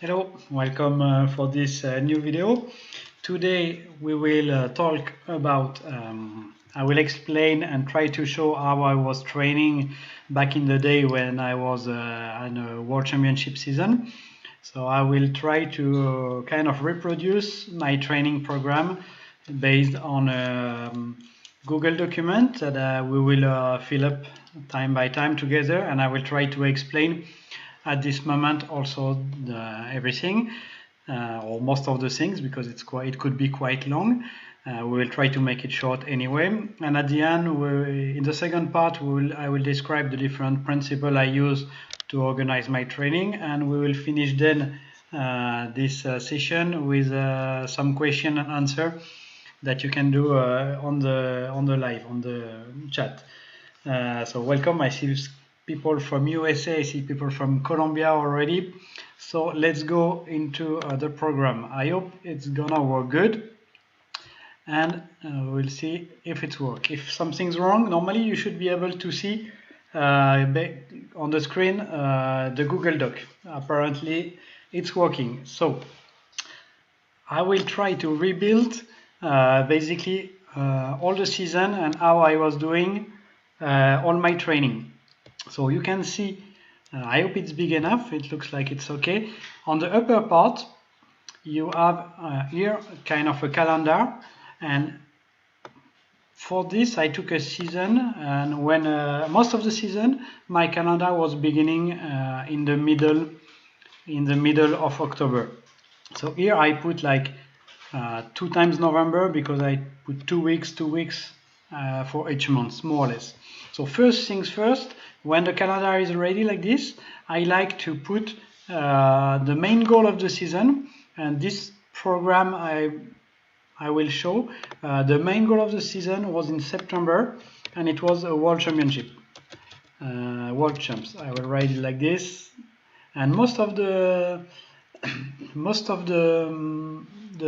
Hello, welcome for this new video. Today we will talk about, I will explain and try to show how I was training back in the day when I was in a World Championship season. So I will try to kind of reproduce my training program based on a Google document that we will fill up time by time together, and I will try to explain at this moment also everything or most of the things, because it could be quite long. We will try to make it short anyway, and at the end, in the second part, I will describe the different principles I use to organize my training, and we will finish then this session with some question and answer that you can do on the live, on the chat. So welcome. I see people from USA, I see people from Colombia already. So let's go into the program. I hope it's gonna work good, and we'll see if it works. If something's wrong, normally you should be able to see on the screen the Google Doc. Apparently it's working. So I will try to rebuild basically all the season and how I was doing on my training. So you can see, I hope it's big enough, it looks like it's okay. On the upper part, you have here kind of a calendar, and for this I took a season, and when most of the season my calendar was beginning in the middle of October. So here I put like 2 times November, because I put 2 weeks for each month, more or less. So first things first, when the calendar is ready like this, I like to put the main goal of the season, and this program I will show. The main goal of the season was in September, and it was a World Championship, World Champs. I will write it like this, and most of the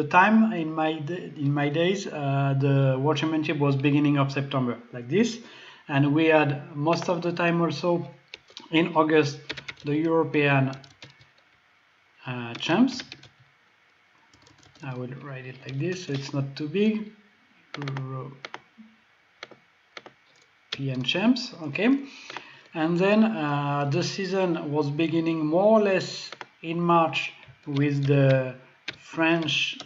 time in my days, the World Championship was beginning of September, like this, and we had most of the time also in August the European champs. I will write it like this so it's not too big. European champs, okay. And then the season was beginning more or less in March with the French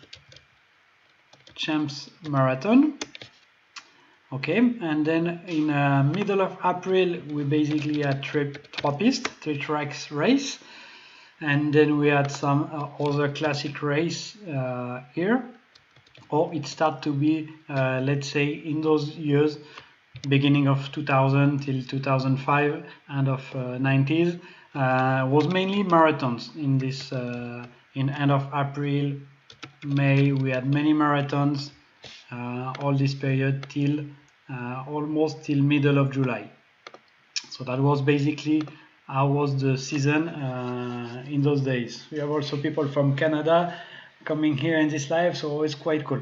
champs marathon, okay. And then in middle of April we basically had three tracks race, and then we had some other classic race here, or it started to be let's say in those years, beginning of 2000 till 2005, end of 90s, was mainly marathons. In this in end of April, May, we had many marathons all this period till almost till middle of July. So that was basically how was the season in those days. We have also people from Canada coming here in this live, so it's quite cool.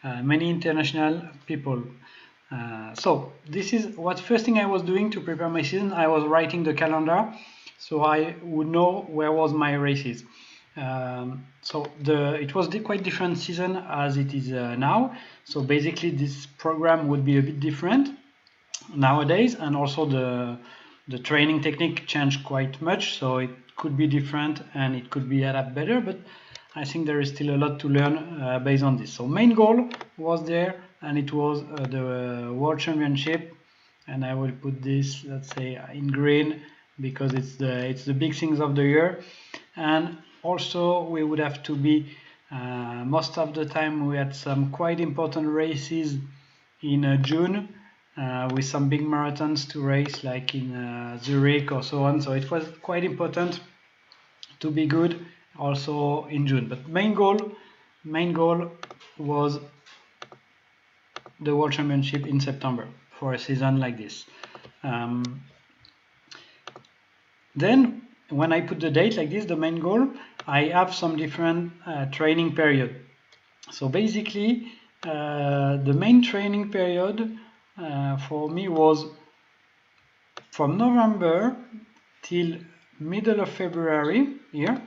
Many international people. So this is what first thing I was doing to prepare my season. I was writing the calendar so I would know where was my races. So it was quite different season as it is now. So basically this program would be a bit different nowadays, and also the training technique changed quite much, so it could be different and it could be adapted better, but I think there is still a lot to learn based on this. So main goal was there, and it was the World Championship, and I will put this, let's say, in green, because it's the big things of the year. And also we would have to be most of the time we had some quite important races in June, with some big marathons to race, like in Zurich or so on. So it was quite important to be good also in June. But main goal was the World Championship in September for a season like this. Then when I put the date like this, the main goal, I have some different training period. So basically the main training period for me was from November till middle of February here,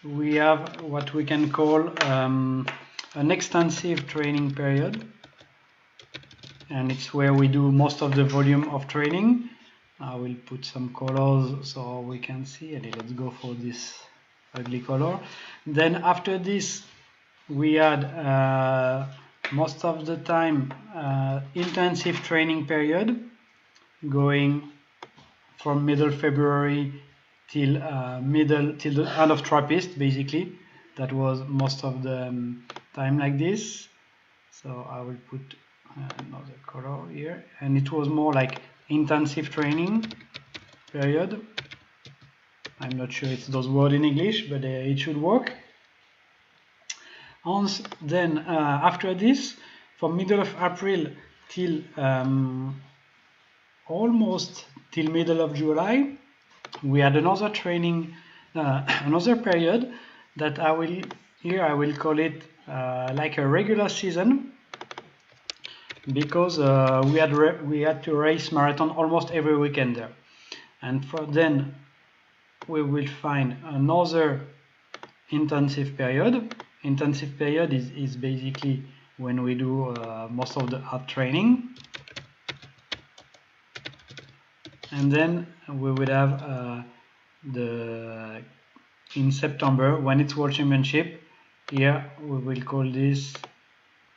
we have what we can call an extensive training period, and it's where we do most of the volume of training. I will put some colors so we can see. Let's go for this ugly color. Then after this, we had most of the time intensive training period, going from middle February till the end of Trappist, basically. That was most of the time like this. So I will put another color here, and it was more like intensive training period. I'm not sure it's those words in English, but it should work. Then after this, from middle of April till almost till middle of July, we had another training, another period that I will call it like a regular season, because we had to race marathon almost every weekend there. And then we will find another intensive period. Intensive period is basically when we do most of the hard training. And then we would have in September, when it's World Championship, here we will call this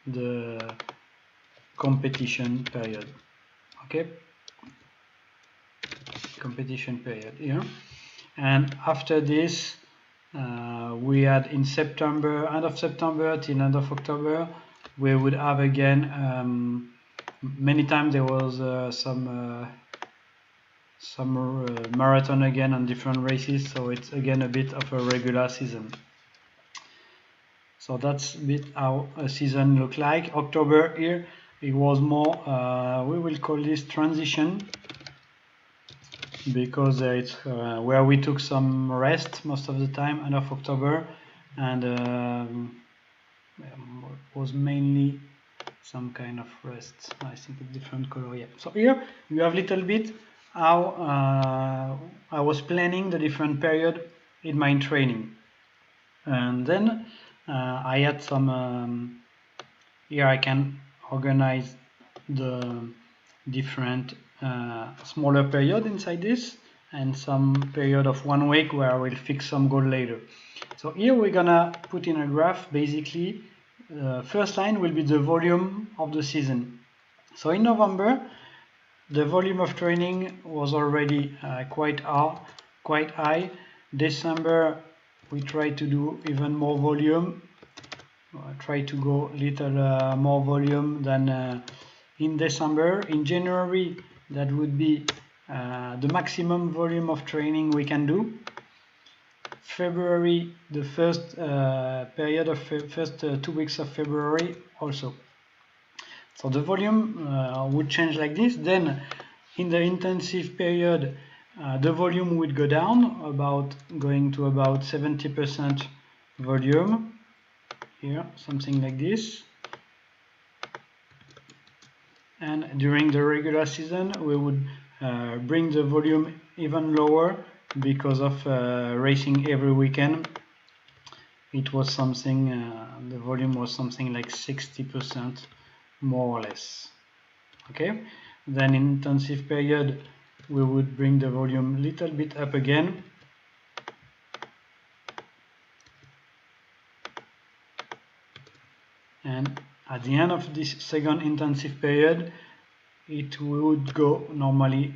the competition period. Okay, competition period here. And after this, we had in September, end of September till end of October, we would have again many times there was some marathon again on different races, so it's again a bit of a regular season. So that's a bit how a season look like. October here, it was more, we will call this transition, because it's where we took some rest most of the time, end of October, and was mainly some kind of rest. I think a different color, yeah. So here you have a little bit how I was planning the different period in my training. And then I had some, here I can organize the different smaller period inside this, and some period of 1 week where I will fix some goal later. So here we're gonna put in a graph. Basically, first line will be the volume of the season. So in November, the volume of training was already quite high. December, we try to do even more volume. Try to go little more volume than in December. In January, that would be the maximum volume of training we can do. February, the first period of first 2 weeks of February also. So the volume would change like this. Then in the intensive period, the volume would go down, going to about 70% volume. Here, something like this. And during the regular season, we would bring the volume even lower because of racing every weekend. It was something, the volume was something like 60%, more or less. Okay, then in intensive period, we would bring the volume a little bit up again. And at the end of this second intensive period, it would go normally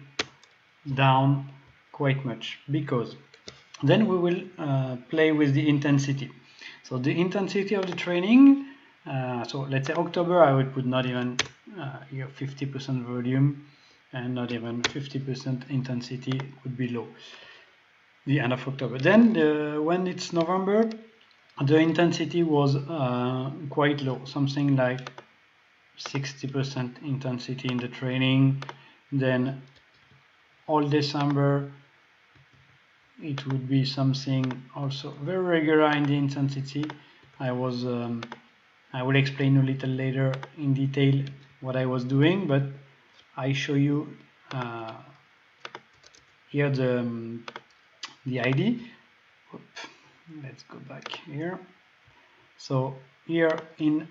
down quite much, because then we will play with the intensity. So the intensity of the training, so let's say October, I would put not even 50% volume, and not even 50% intensity, would be low. The end of October. Then when it's November, the intensity was quite low, something like 60% intensity in the training. Then all December, it would be something also very regular in the intensity. I will explain a little later in detail what I was doing, but I show you here the ID. let's go back here. So here in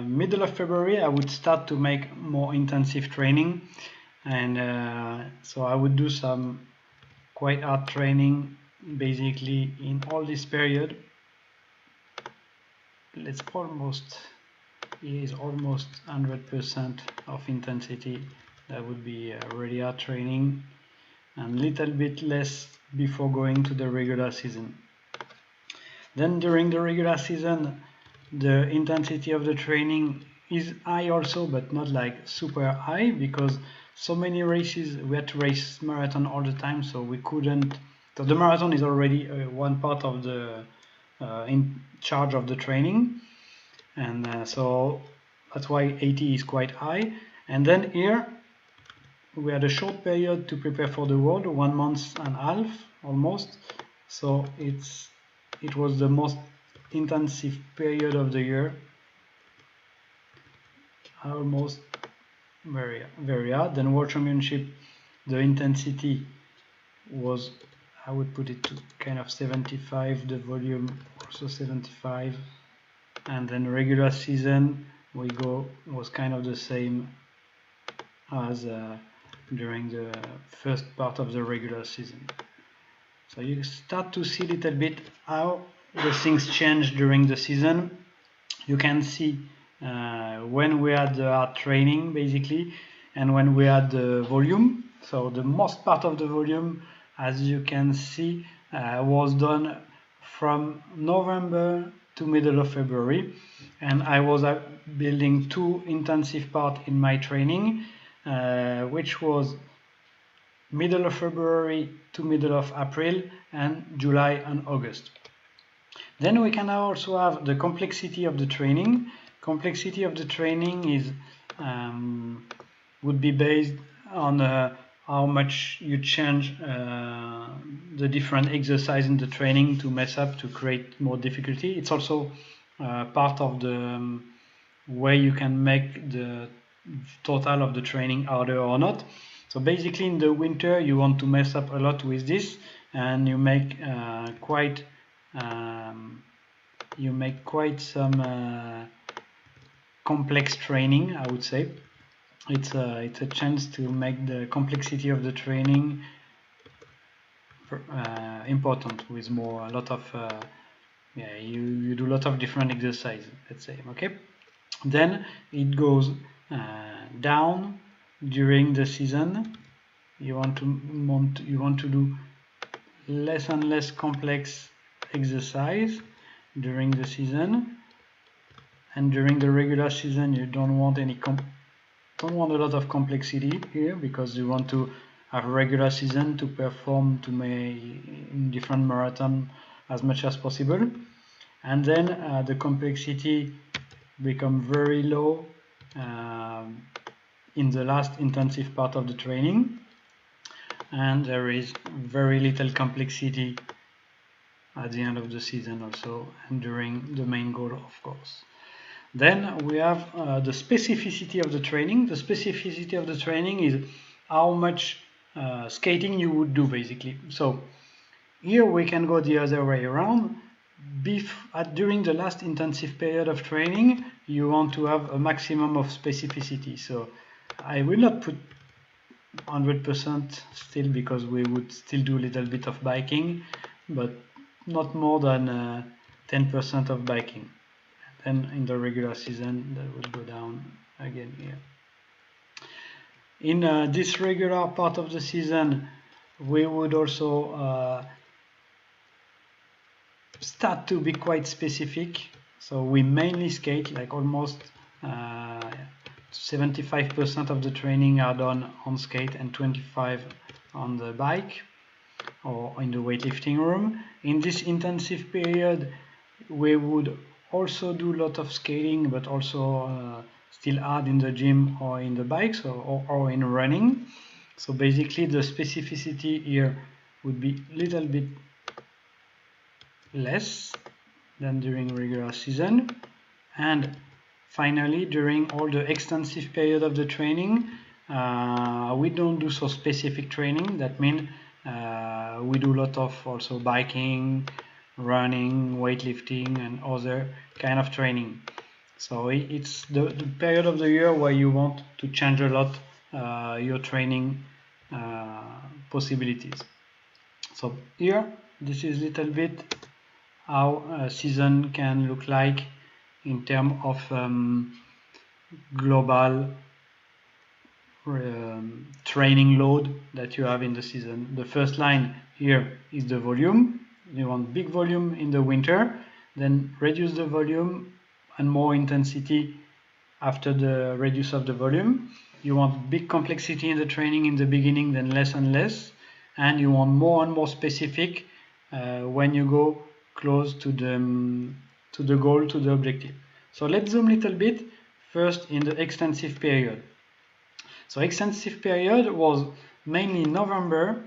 middle of February I would start to make more intensive training, and so I would do some quite hard training basically in all this period. Let's almost, is almost 100% of intensity. That would be really hard training, and little bit less before going to the regular season. Then during the regular season the intensity of the training is high also, but not like super high, because so many races, we had to race marathon all the time, so we couldn't, so the marathon is already one part of the in charge of the training, and so that's why 80 is quite high. And then here we had a short period to prepare for the World, 1 month and a half almost, so it was the most intensive period of the year, almost very hard. Then World Championship, the intensity was, I would put it to kind of 75, the volume also 75, and then regular season was kind of the same as during the first part of the regular season. So you start to see a little bit how the things change during the season. You can see when we had the hard training basically, and when we had the volume. So the most part of the volume, as you can see, was done from November to middle of February, and I was building two intensive parts in my training, which was middle of February to middle of April, and July and August. Then we can also have the complexity of the training. Complexity of the training is would be based on how much you change the different exercise in the training to mess up, to create more difficulty. It's also part of the way you can make the total of the training harder or not. So basically in the winter you want to mess up a lot with this, and you make quite some complex training, I would say. It's a chance to make the complexity of the training important, with a lot of you do a lot of different exercises, let's say. Okay, then it goes down during the season. You want to do less and less complex exercise during the season, and during the regular season you don't want a lot of complexity here, because you want to have a regular season to perform in different marathon as much as possible. And then the complexity become very low in the last intensive part of the training, and there is very little complexity at the end of the season also, and during the main goal, of course. Then we have the specificity of the training. The specificity of the training is how much skating you would do, basically. So here we can go the other way around. During the last intensive period of training, you want to have a maximum of specificity. So I will not put 100% still, because we would still do a little bit of biking, but not more than 10% of biking. Then in the regular season that will go down again here. In this regular part of the season, we would also start to be quite specific. So we mainly skate, like almost 75% of the training are done on skate and 25% on the bike or in the weightlifting room. In this intensive period, we would also do a lot of skating, but also still hard in the gym or in the bikes or in running. So basically the specificity here would be a little bit less than during regular season. And finally, during all the extensive period of the training, we don't do so specific training. That means we do a lot of also biking, running, weightlifting, and other kind of training. So it's the period of the year where you want to change a lot your training possibilities. So here, this is a little bit how a season can look like in terms of global training load that you have in the season. The first line here is the volume. You want big volume in the winter, then reduce the volume and more intensity after the reduce of the volume. You want big complexity in the training in the beginning, then less and less, and you want more and more specific when you go close to the goal, to the objective. So let's zoom a little bit first in the extensive period. So extensive period was mainly November.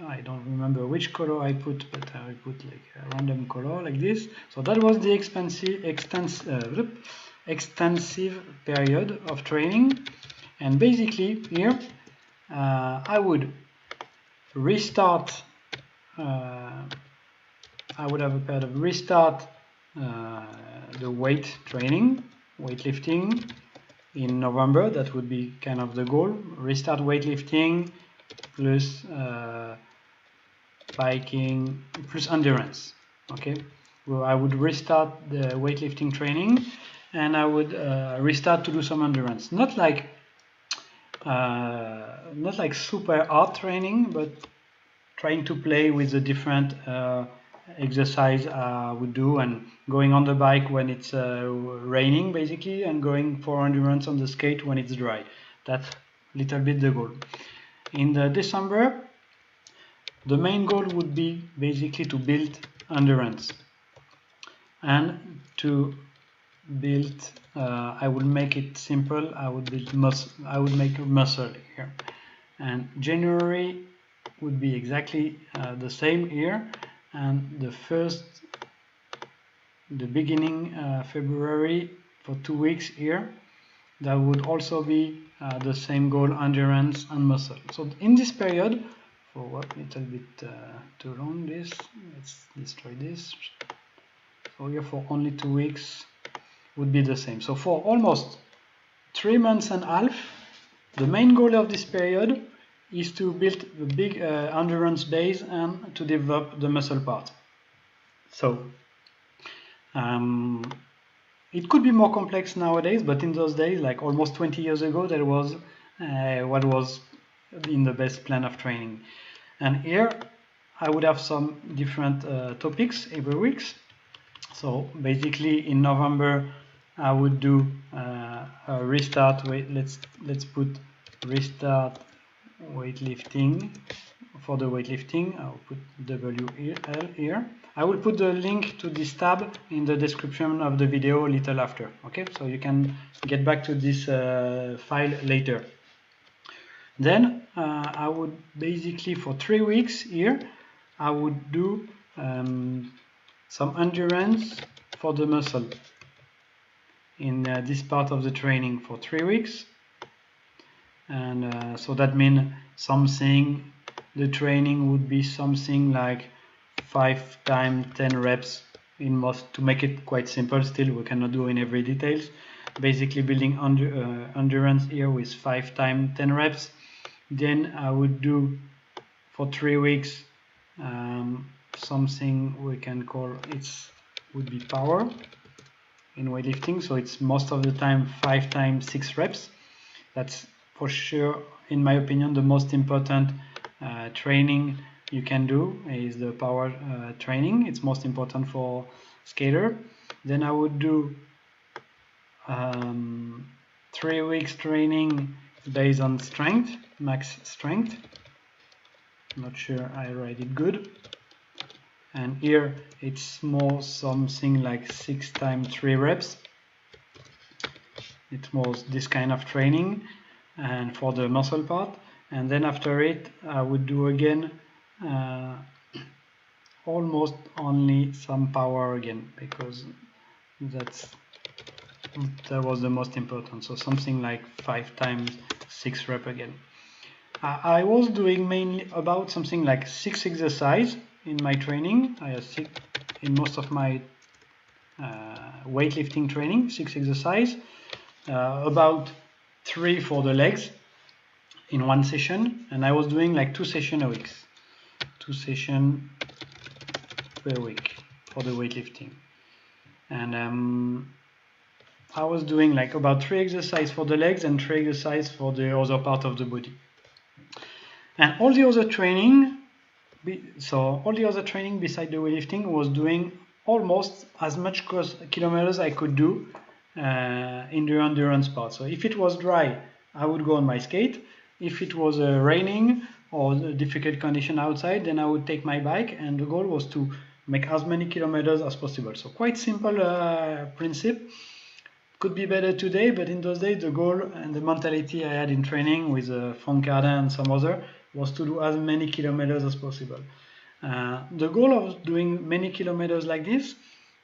I don't remember which color I put, but I put like a random color like this. So that was the extensive period of training. And basically here I would restart, I would have a period of restart the weight training, weightlifting in November. That would be kind of the goal. Restart weightlifting plus biking plus endurance. Okay, well, I would restart the weightlifting training and I would restart to do some endurance. Not like super hard training, but trying to play with the different exercise I would do, and going on the bike when it's raining basically, and going for endurance on the skate when it's dry. That's a little bit the goal. In the December, the main goal would be basically to build endurance and to build, I will make it simple, I would build muscle, I would make muscle here. And January would be exactly the same here, and the beginning February for 2 weeks here, that would also be the same goal, endurance and muscle. So in this period, for what a little bit too long this, let's destroy this. So here for only 2 weeks would be the same. So for almost 3 months and a half, the main goal of this period is to build a big endurance base and to develop the muscle part. So it could be more complex nowadays, but in those days, like almost 20 years ago, that was what was in the best plan of training. And here I would have some different topics every week. So basically in November I would do a restart. Let's put restart weightlifting. For the weightlifting, I'll put WL here. I will put the link to this tab in the description of the video a little after. Okay, so you can get back to this file later. Then I would basically for 3 weeks here, I would do some endurance for the muscle in this part of the training for 3 weeks. And so that means something, the training would be something like 5 times 10 reps in most, to make it quite simple. Still, we cannot do in every details. Basically building endurance here with 5 times 10 reps. Then I would do for 3 weeks something we can call, would be power in weightlifting. So it's most of the time 5 times 6 reps. That's for sure, in my opinion, the most important training you can do is the power training. It's most important for skater. Then I would do 3 weeks training based on strength, max strength. Not sure I write it good. And here it's more something like 6 times 3 reps. It's more this kind of training, and for the muscle part. And then after it I would do again almost only some power again, because that was the most important. So something like 5 times 6 reps again. I was doing mainly about something like 6 exercises in my training. I had 6 in most of my weightlifting training, 6 exercises, about 3 for the legs in one session, and I was doing like 2 sessions a week, 2 sessions per week for the weightlifting, and I was doing like about 3 exercises for the legs and 3 exercises for the other part of the body. And all the other training, all the other training beside the weightlifting was doing almost as much kilometers I could do in the endurance part. So if it was dry, I would go on my skate. If it was raining or difficult condition outside, then I would take my bike, and the goal was to make as many kilometers as possible. So quite simple principle. Could be better today, but in those days the goal and the mentality I had in training with Frank Cardin and some other was to do as many kilometers as possible. The goal of doing many kilometers like this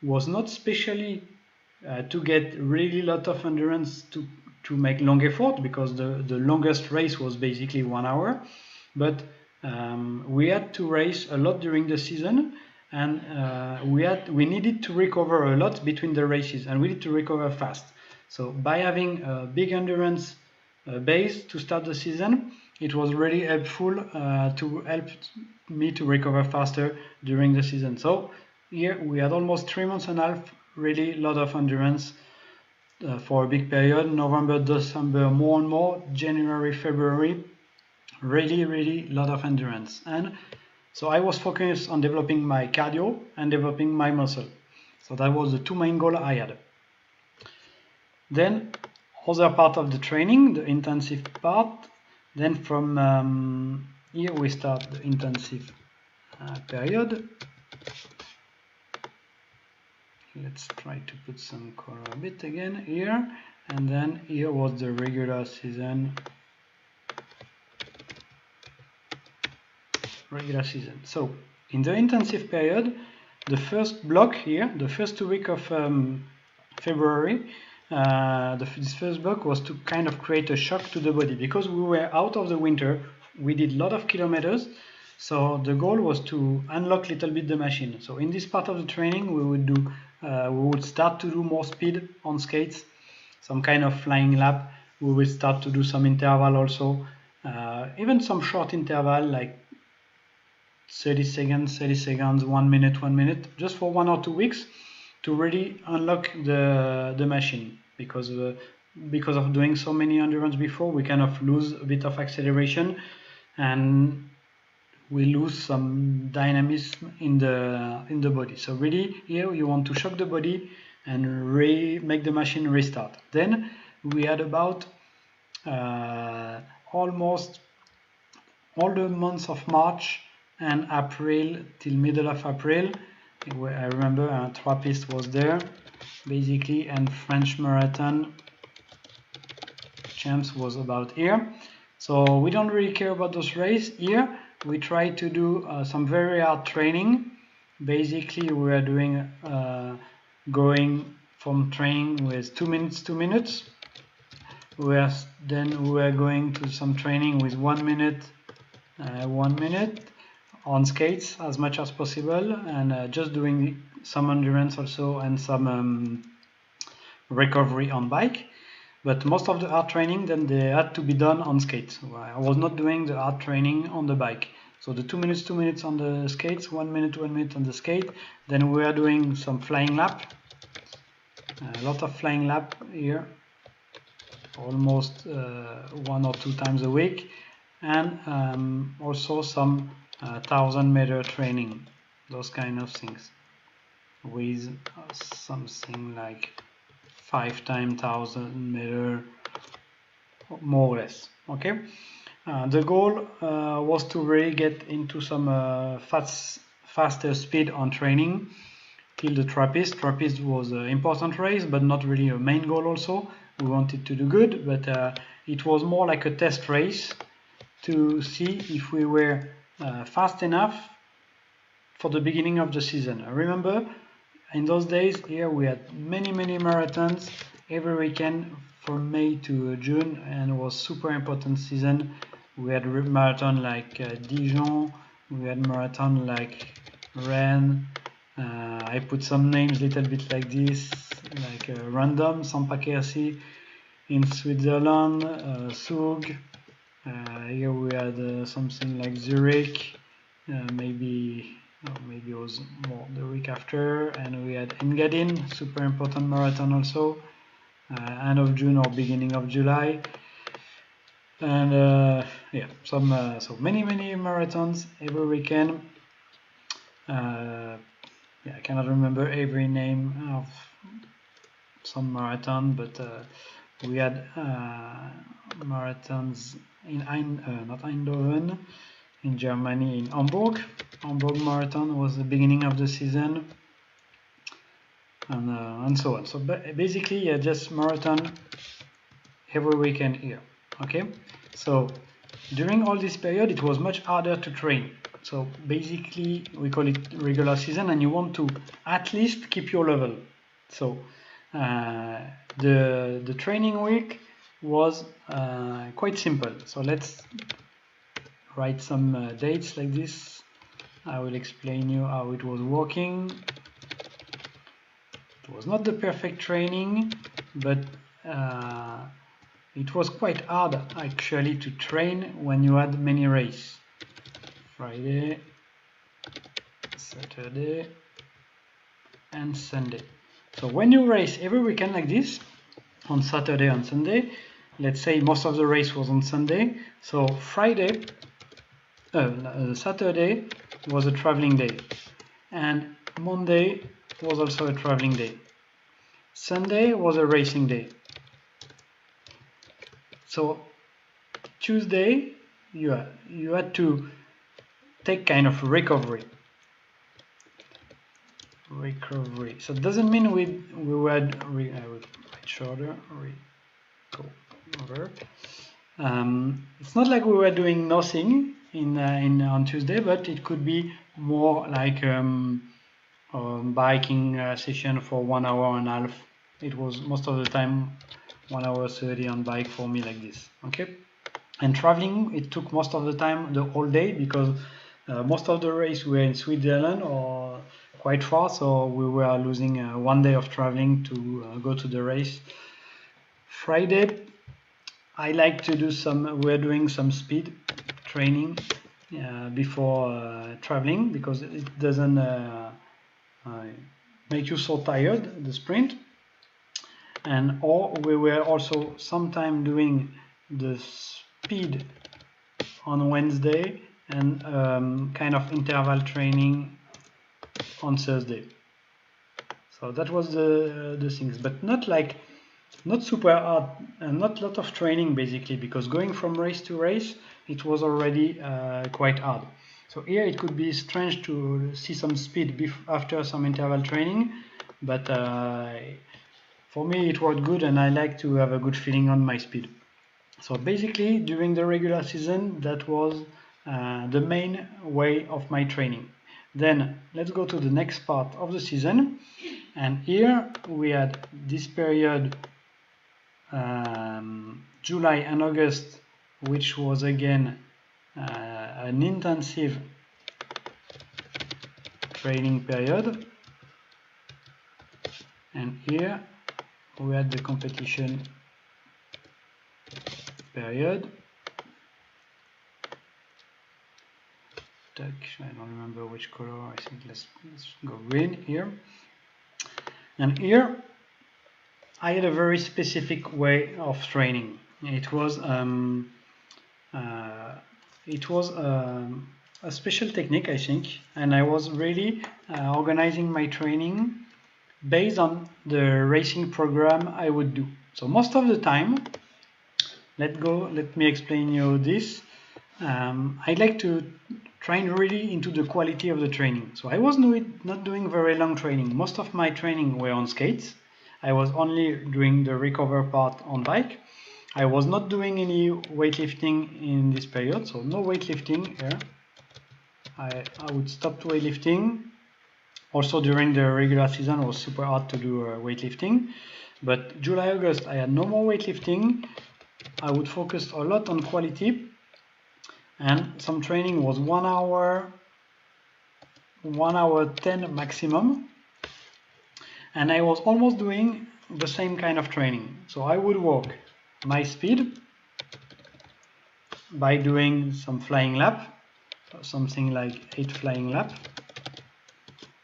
was not specially to get really lot of endurance to make long effort, because the longest race was basically 1 hour, but we had to race a lot during the season, and we needed to recover a lot between the races, and we need to recover fast. So by having a big endurance base to start the season, it was really helpful to help me to recover faster during the season. So here we had almost 3 months and a half, really lot of endurance for a big period. November, December, more and more. January, February, really lot of endurance. And so I was focused on developing my cardio and developing my muscle. So that was the 2 main goals I had. Then other part of the training, the intensive part. Then from here we start the intensive period. Let's try to put some color a bit again here, and then here was the regular season. So in the intensive period, the first block here, the first 2 weeks of February, this first block was to kind of create a shock to the body, because we were out of the winter. We did a lot of kilometers, so the goal was to unlock a little bit the machine. So in this part of the training, we would start to do more speed on skates, some kind of flying lap. We will start to do some interval also, even some short interval like 30 seconds, 1 minute, 1 minute, just for 1 or 2 weeks, to really unlock the machine, because of doing so many endurance before, we kind of lose a bit of acceleration, and we lose some dynamism in the body. So really here you want to shock the body and make the machine restart. Then we had about almost all the months of March and April till middle of April. I remember Trappist was there basically, and French Marathon champs was about here. So we don't really care about those races. Here we try to do some very hard training. Basically we are doing going from training with 2 minutes, 2 minutes. Then we are going to some training with 1 minute, 1 minute on skates as much as possible, and just doing some endurance also and some recovery on bike. But most of the hard training then they had to be done on skates. I was not doing the hard training on the bike. So the 2 minutes, 2 minutes on the skates, 1 minute, 1 minute on the skate. Then we are doing some flying lap, a lot of flying lap here, almost 1 or 2 times a week, and also some 1,000-meter training, those kind of things, with something like 5 times 1,000 meter, more or less. Okay, the goal was to really get into some faster speed on training till the Trappist. Trappist was an important race, but not really a main goal. Also, we wanted to do good, but it was more like a test race to see if we were fast enough for the beginning of the season. I remember in those days here we had many marathons every weekend from May to June, and it was super important season We had marathon like Dijon, we had marathon like Rennes. I put some names a little bit like this, like random, Saint-Paquercy in Switzerland, Zug. Here we had something like Zurich, maybe it was more the week after, and we had Engadin, super important marathon also, end of June or beginning of July. And yeah, so many marathons every weekend. Yeah, I cannot remember every name of some marathon, but we had marathons in not Eindhoven, in Germany, in Hamburg. Hamburg Marathon was the beginning of the season, and so on. So basically, yeah, just marathon every weekend here. Okay, so during all this period, it was much harder to train. So basically, we call it regular season, and you want to at least keep your level. So the training week was quite simple. So let's write some dates like this. I will explain you how it was working. It was not the perfect training, but it was quite hard actually to train when you had many races. Friday, Saturday, and Sunday. So when you race every weekend like this, on Saturday and Sunday, let's say most of the race was on Sunday, so Saturday was a traveling day, and Monday was also a traveling day. Sunday was a racing day. So Tuesday you had to take kind of recovery. So it doesn't mean we had I will write shorter recover. It's not like we were doing nothing on Tuesday, but it could be more like biking session for 1 hour and a half. It was most of the time 1 hour 30 on bike for me like this. Okay, and traveling, it took most of the time, the whole day, because most of the race were in Switzerland or quite far, so we were losing 1 day of traveling to go to the race. Friday, I like to do we're doing some speed training before traveling, because it doesn't make you so tired, the sprint. And we were also sometime doing the speed on Wednesday and kind of interval training on Thursday. So that was the things, but not super hard and not a lot of training basically, because going from race to race, it was already quite hard. So here it could be strange to see some speed after some interval training, but for me it worked good, and I like to have a good feeling on my speed. So basically during the regular season, that was the main way of my training. Then let's go to the next part of the season, and here we had this period, July and August, which was again an intensive training period, and here we had the competition period. I don't remember which color. I think let's go green here. And here I had a very specific way of training. It was a special technique, I think, and I was really organizing my training based on the racing program I would do. So most of the time, let me explain you this. I like to train really into the quality of the training. So I was not doing very long training. Most of my training were on skates. I was only doing the recover part on bike. I was not doing any weightlifting in this period, so no weightlifting here. I would stop weightlifting. Also during the regular season, it was super hard to do weightlifting. But July, August, I had no more weightlifting. I would focus a lot on quality. and some training was 1 hour, 1 hour 10 maximum, and I was almost doing the same kind of training. So I would walk my speed by doing some flying lap, something like 8 flying lap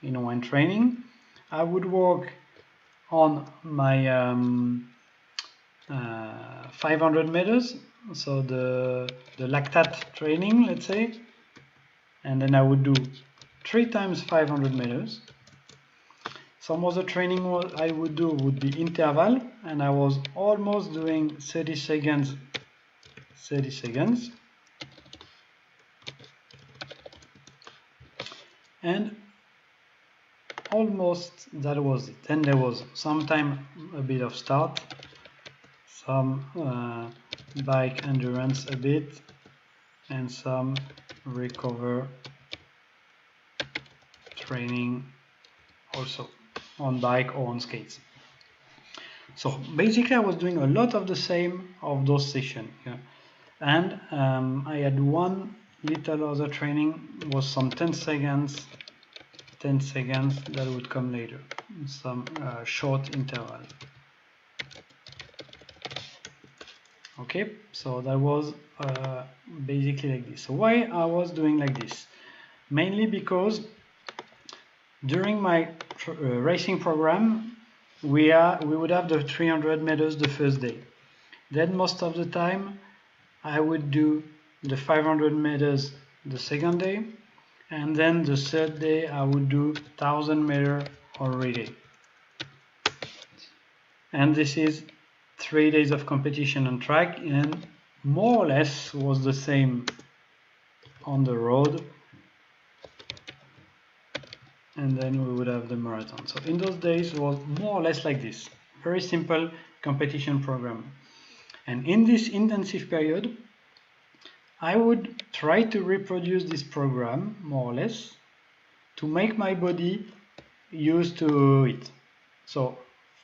in one training. I would walk on my 500 meters, so the lactate training, let's say, and then I would do 3 times 500 meters. Some other training I would do would be interval, and I was almost doing 30 seconds, 30 seconds. And almost that was it. Then there was sometime a bit of start, some bike endurance a bit, and some recover training also on bike or on skates. So basically I was doing a lot of the same of those sessions. Yeah. And I had one little other training, was some 10 seconds that would come later, some short interval. Okay, so that was basically like this. So why I was doing like this? Mainly because during my racing program, we would have the 300 meters the first day. Then most of the time I would do the 500 meters the second day, and then the third day I would do 1000 meter or relay. And this is 3 days of competition on track, and more or less was the same on the road. And then we would have the marathon. So in those days it was more or less like this. Very simple competition program. And in this intensive period, I would try to reproduce this program, more or less, to make my body used to it. So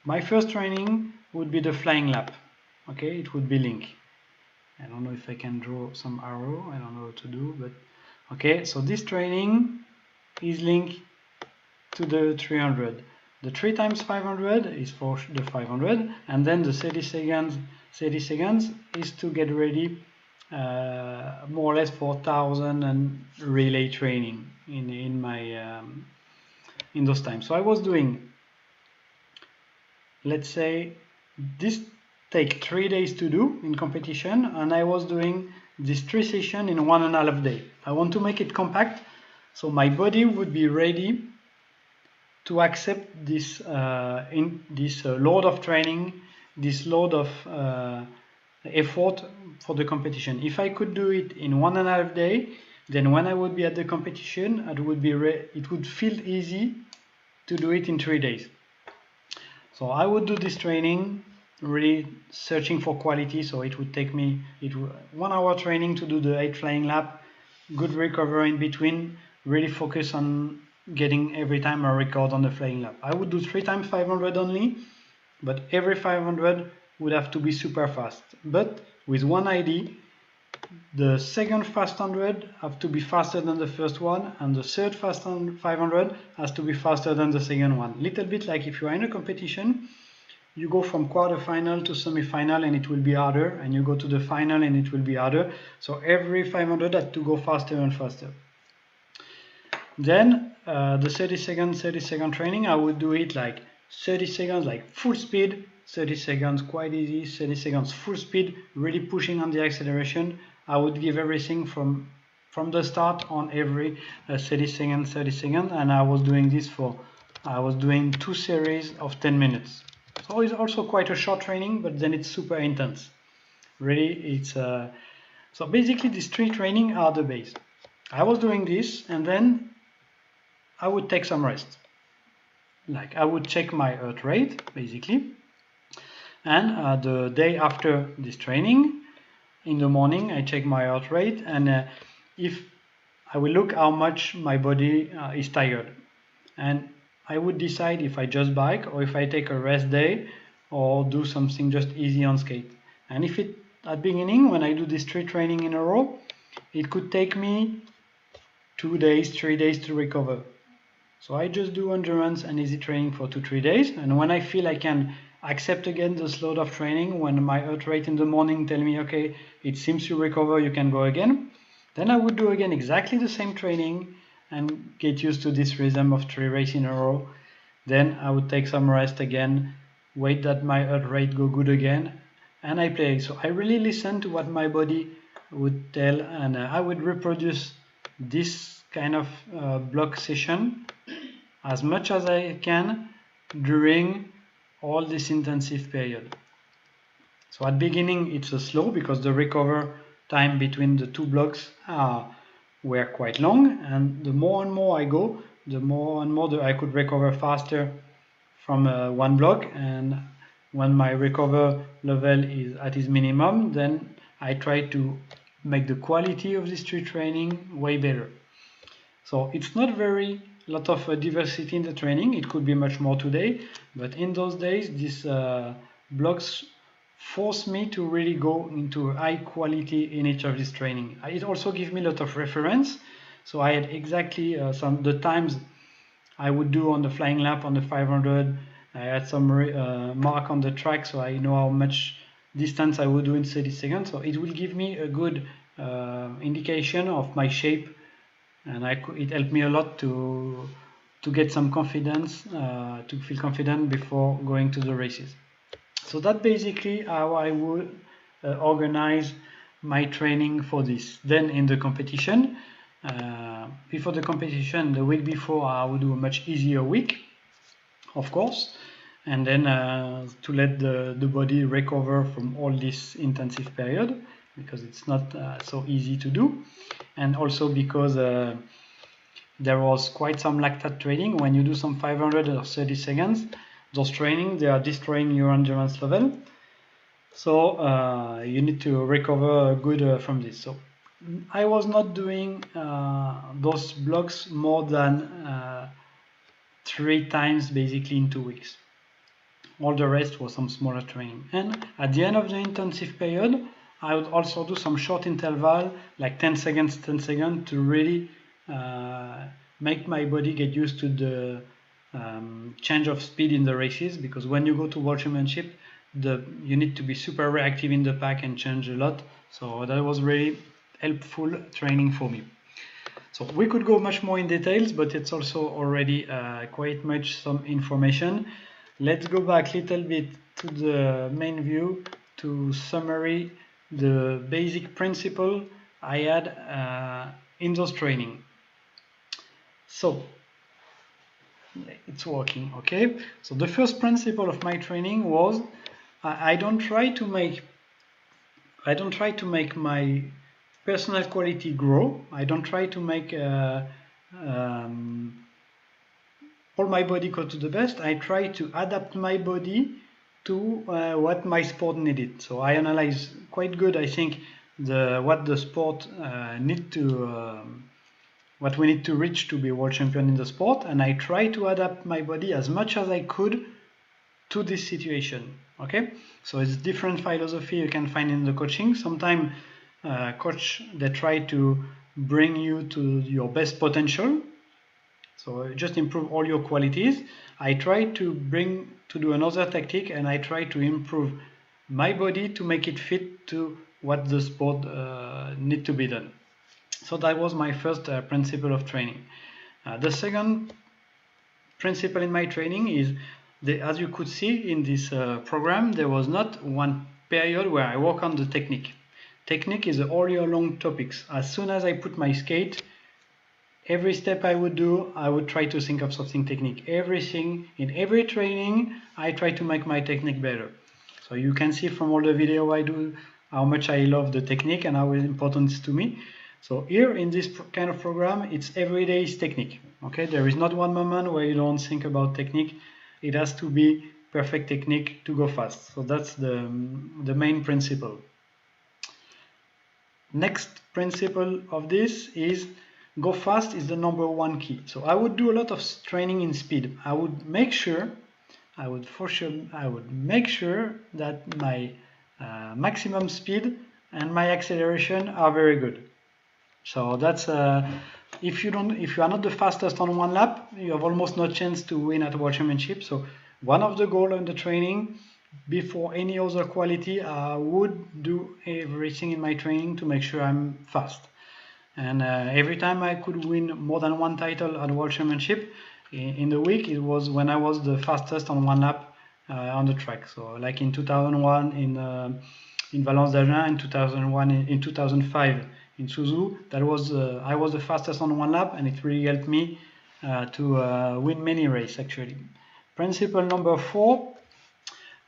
my first training would be the flying lap. Okay, it would be link. I don't know if I can draw some arrow, I don't know what to do, but okay, so this training is linked to the 300. The 3 times 500 is for the 500, and then the 30 seconds is to get ready more or less for 1000 and relay training in my in those times. So I was doing, let's say, this take 3 days to do in competition, and I was doing this 3 sessions in 1.5 days. I want to make it compact, so my body would be ready to accept this load of training, this load of effort for the competition. If I could do it in 1.5 days, then when I would be at the competition, it would feel easy to do it in 3 days. So I would do this training, really searching for quality. So it would take me 1 hour training to do the 8 flying lap, good recovery in between, really focus on getting every time a record on the flying lap. I would do 3 times 500 only, but every 500 would have to be super fast. But with one idea, the second fast 100 have to be faster than the first one, and the third fast 500 has to be faster than the second one. Little bit like if you are in a competition, you go from quarterfinal to semi-final and it will be harder, and you go to the final and it will be harder. So every 500 had to go faster and faster. Then the 30 second training, I would do it like 30 seconds like full speed, 30 seconds quite easy, 30 seconds full speed, really pushing on the acceleration. I would give everything from the start on every 30 seconds, and I was doing this I was doing 2 series of 10 minutes. So it's also quite a short training, but then it's super intense. Really, it's so basically these 3 training are the base. I was doing this, and then I would take some rest. Like I would check my heart rate, basically. And the day after this training, in the morning, I check my heart rate, and if I will look how much my body is tired. And I would decide if I just bike or if I take a rest day or do something just easy on skate. And if at beginning, when I do this 3 training in a row, it could take me 2 days, 3 days to recover. So I just do endurance and easy training for 2-3 days, and when I feel I can accept again the load of training, when my heart rate in the morning tell me, okay, it seems to recover, you can go again, then I would do again exactly the same training and get used to this rhythm of 3 races in a row. Then I would take some rest again, wait that my heart rate go good again, and I play. So I really listen to what my body would tell, and I would reproduce this kind of block session as much as I can during all this intensive period. So at beginning it's a slow because the recover time between the two blocks were quite long, and the more and more I go, the more and more I could recover faster from one block, and when my recover level is at its minimum, then I try to make the quality of this street training way better. So it's not very lot of diversity in the training. It could be much more today, but in those days these blocks force me to really go into high quality in each of this training. It also gives me a lot of reference, so I had exactly the times I would do on the flying lap on the 500. I had some mark on the track, so I know how much distance I would do in 30 seconds. So it will give me a good indication of my shape, and it helped me a lot to get some confidence, to feel confident before going to the races. So that's basically how I would organize my training for this. Then in the competition, before the competition, the week before, I would do a much easier week, of course, and then to let the body recover from all this intensive period, because it's not so easy to do, and also because there was quite some lactate training. When you do some 500 or 30 seconds, those training, they are destroying your endurance level. So you need to recover good from this. So I was not doing those blocks more than 3 times basically in 2 weeks. All the rest was some smaller training. And at the end of the intensive period, I would also do some short interval, like 10 seconds, 10 seconds, to really make my body get used to the change of speed in the races, because when you go to World Championship, you need to be super reactive in the pack and change a lot. So that was really helpful training for me. So we could go much more in details, but it's also already quite much some information. Let's go back a little bit to the main view to summary the basic principle I had in those training. So it's working, okay? So the first principle of my training was I don't try to make my personal quality grow. I don't try to make all my body go to the best. I try to adapt my body to what my sport needed. So I analyze quite good, I think, what the sport what we need to reach to be world champion in the sport, and I try to adapt my body as much as I could to this situation. Okay, so it's different philosophy you can find in the coaching. Sometimes coach, they try to bring you to your best potential, so just improve all your qualities. I try to do another tactic, and I try to improve my body to make it fit to what the sport need to be done. So that was my first principle of training. The second principle in my training is, as you could see in this program, there was not one period where I work on the technique. Technique is all year long topics. As soon as I put my skate, every step I would do, I would try to think of something technique. Everything, in every training, I try to make my technique better. So you can see from all the video I do how much I love the technique and how important it is to me. So here in this kind of program, it's every day is technique. Okay, there is not one moment where you don't think about technique. It has to be perfect technique to go fast. So that's the main principle. Next principle of this is go fast is the #1 key. So I would do a lot of training in speed. I would make sure that my maximum speed and my acceleration are very good. So that's if you are not the fastest on one lap, you have almost no chance to win at World Championship. So one of the goals in the training, before any other quality, I would do everything in my training to make sure I'm fast. And every time I could win more than one title at World Championship in the week, it was when I was the fastest on one lap on the track. So like in 2001 in Valence d'Agen, in 2001 in 2005 in Suzu, that was I was the fastest on one lap, and it really helped me to win many races actually. Principle number 4.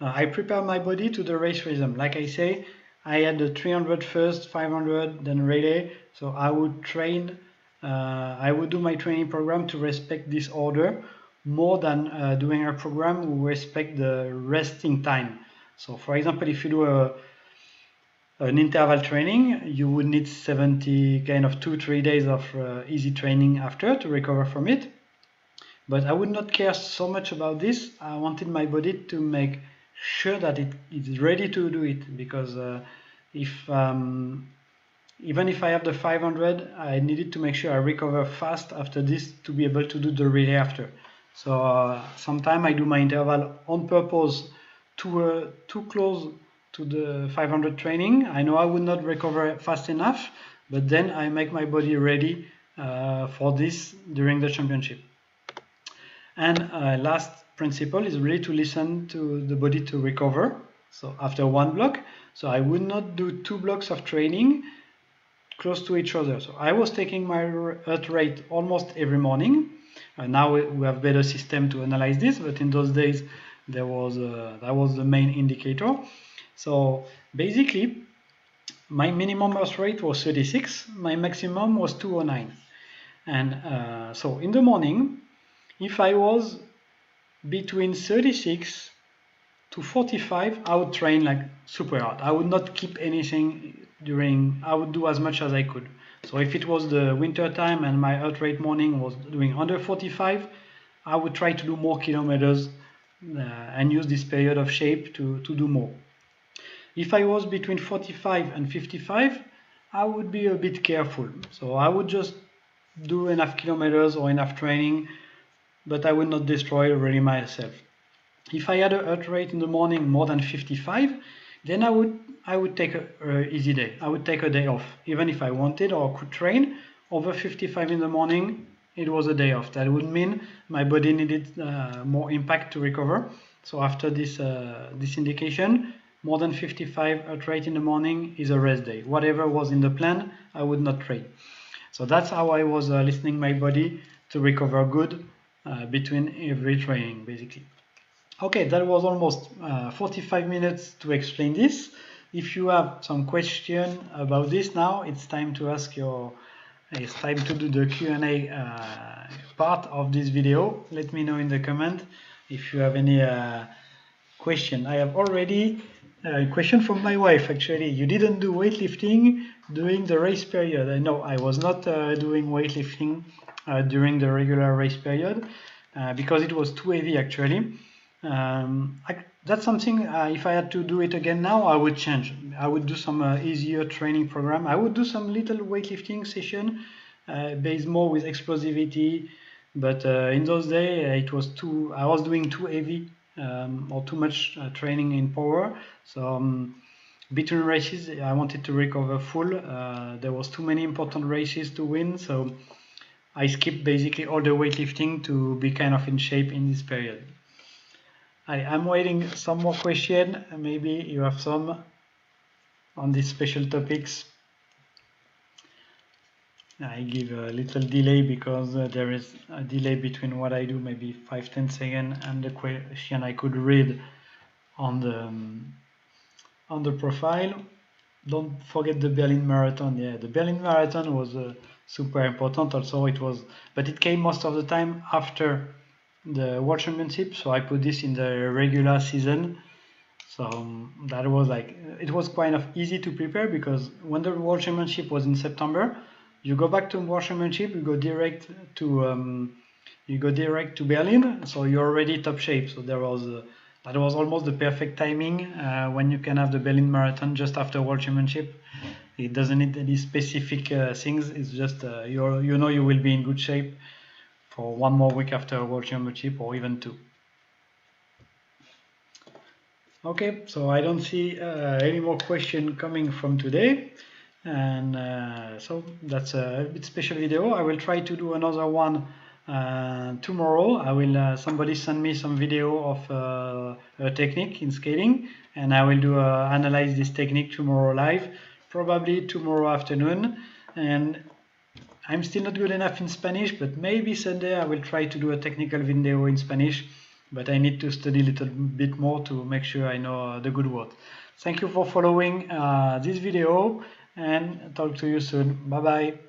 I prepare my body to the race rhythm. Like I say, I had the 300 first, 500, then relay. So I would train, I would do my training program to respect this order more than doing a program we respect the resting time. So for example, if you do an interval training, you would need 70 kind of 2-3 days of easy training after to recover from it. But I would not care so much about this. I wanted my body to make sure that it is ready to do it, because even if I have the 500, I needed to make sure I recover fast after this to be able to do the relay after. So sometimes I do my interval on purpose too close to the 500 training. I know I would not recover fast enough, but then I make my body ready for this during the championship. And last principle is really to listen to the body to recover. So after one block, so I would not do 2 blocks of training close to each other. So I was taking my heart rate almost every morning. Now we have better system to analyze this, but in those days that was the main indicator. So basically, my minimum heart rate was 36, my maximum was 209. And so in the morning, if I was between 36 to 45, I would train like super hard. I would not keep anything I would do as much as I could. So if it was the winter time and my heart rate morning was doing under 45, I would try to do more kilometers and use this period of shape to do more. If I was between 45 and 55, I would be a bit careful. So I would just do enough kilometers or enough training, but I would not destroy really myself. If I had a heart rate in the morning more than 55, then I would take an easy day. I would take a day off. Even if I wanted or could train over 55 in the morning, it was a day off. That would mean my body needed more impact to recover. So after this indication, more than 55 heart rate in the morning is a rest day. Whatever was in the plan, I would not train. So that's how I was listening my body to recover good between every training, basically. Okay, that was almost 45 minutes to explain this. If you have some question about this now, it's time to it's time to do the Q&A part of this video. Let me know in the comment if you have any question. I have already a question from my wife, actually. You didn't do weightlifting during the race period. I know I was not doing weightlifting during the regular race period because it was too heavy, actually. That's something, if I had to do it again now, I would change. I would do some easier training program. I would do some little weightlifting session based more with explosivity, but in those days I was doing too heavy or too much training in power. So between races, I wanted to recover full. There was too many important races to win, so I skipped basically all the weightlifting to be kind of in shape in this period. I'm waiting some more question. Maybe you have some on these special topics. I give a little delay because there is a delay between what I do, maybe 5-10 seconds, and the question I could read on the profile. Don't forget the Berlin Marathon. Yeah, the Berlin Marathon was super important also. But it came most of the time after the World Championship, so I put this in the regular season. So that was it was kind of easy to prepare, because when the World Championship was in September, you go back to World Championship, you go direct to Berlin, so you're already top shape. So that was almost the perfect timing when you can have the Berlin Marathon just after World Championship. It doesn't need any specific things. It's just you know you will be in good shape for 1 more week after World Championship, or even 2. Okay, so I don't see any more question coming from today, and so that's a bit special video. I will try to do another one tomorrow. I will somebody send me some video of a technique in skating, and I will do analyze this technique tomorrow live, probably tomorrow afternoon. And I'm still not good enough in Spanish, but maybe Sunday I will try to do a technical video in Spanish, but I need to study a little bit more to make sure I know the good word. Thank you for following this video, and talk to you soon. Bye bye.